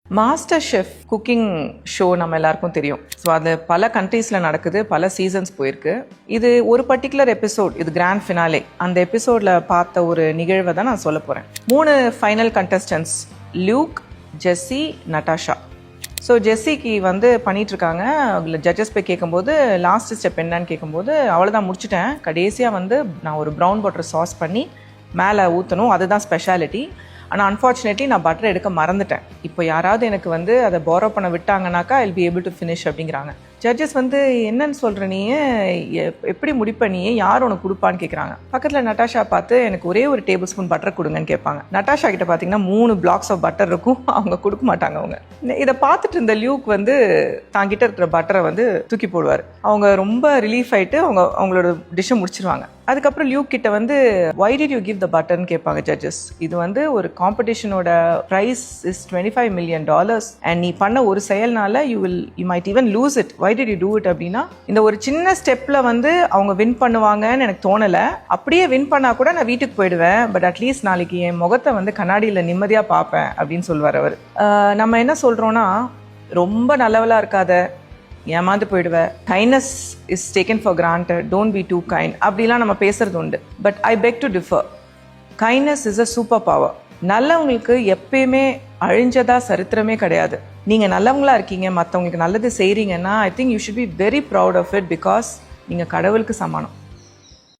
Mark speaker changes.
Speaker 1: Master chef cooking show நம்ம எல்லாருக்கும் தெரியும். ஸோ அது பல கண்ட்ரீஸில் நடக்குது, பல சீசன்ஸ் போயிருக்கு. இது ஒரு பர்டிகுலர் எபிசோட், இது கிராண்ட் ஃபினாலே. அந்த எபிசோடில் பார்த்த ஒரு நிகழ்வை தான் நான் சொல்ல போகிறேன். 3 ஃபைனல் கண்டஸ்டன்ட்ஸ், லியூக், ஜெஸ்ஸி, நட்டாஷா. ஸோ ஜெஸ்ஸிக்கு பண்ணிகிட்ருக்காங்க. ஜட்ஜஸ் போய் கேட்கும்போது லாஸ்ட் ஸ்டெப் என்னன்னு கேட்கும்போது அவ்வளோதான் முடிச்சுட்டேன், கடைசியாக நான் ஒரு ப்ரௌன் பட்டர் சாஸ் பண்ணி மேலே ஊற்றணும், அதுதான் ஸ்பெஷாலிட்டி. ஆனால் அன்ஃபார்ச்சுனேட்லி நான் பட்டர் எடுக்க மறந்துட்டேன். இப்போ யாராவது எனக்கு அதை பாரோ பண்ண விட்டாங்கனாக்கா I will be able to finish அப்படிங்கிறாங்க. ஜட்ஜஸ் என்னன்னு சொல்கிற நீ, எப்படி முடிப்ப நீ, யார் உனக்கு கொடுப்பான்னு கேட்குறாங்க. பக்கத்தில் நட்டாஷா பார்த்து எனக்கு ஒரே ஒரு டேபிள் ஸ்பூன் பட்டர் கொடுங்கன்னு கேட்பாங்க. நட்டாஷா கிட்ட பார்த்தீங்கன்னா 3 பிளாக்ஸ் ஆஃப் பட்டர் இருக்கும், அவங்க கொடுக்க மாட்டாங்க. அவங்க இதை பார்த்துட்டு இருந்த லியூக் தாங்கிட்ட இருக்கிற பட்டரை தூக்கி போடுவார். அவங்க ரொம்ப ரிலீஃப் ஆகிட்டு அவங்களோட டிஷ்ஷை முடிச்சிருவாங்க. அதுக்கப்புறம் லியூக் கிட்ட why did you give the button கேட்பாங்க ஜட்ஜஸ். இது ஒரு காம்படிஷனோட ப்ரைஸ் இஸ் $25 million அண்ட் நீ பண்ண ஒரு செயல்னால you might even lose it. why did you do it அப்படின்னா, இந்த ஒரு சின்ன ஸ்டெப்ல அவங்க வின் பண்ணுவாங்கன்னு எனக்கு தோணலை. அப்படியே வின் பண்ணா கூட நான் வீட்டுக்கு போயிடுவேன், பட் அட்லீஸ்ட் நாளைக்கு என் முகத்தை கண்ணாடியில் நிம்மதியாக பார்ப்பேன் அப்படின்னு சொல்லுவார் அவர். நம்ம என்ன சொல்கிறோன்னா, ரொம்ப நல்லவளாக இருக்காத, ஏமாந்து போயிடுவேன், kindness is taken for granted, don't be too kind அப்படிலாம் நம்ம பேசுறது உண்டு. But I beg to differ. Kindness is a super power. நல்லவங்களுக்கு எப்பயுமே அழிஞ்சதா சரித்திரமே கிடையாது. நீங்கள் நல்லவங்களா இருக்கீங்க, மற்றவங்களுக்கு நல்லது செய்கிறீங்கன்னா I think you should be very proud of it, because நீங்கள் கடவுளுக்கு சமானம்.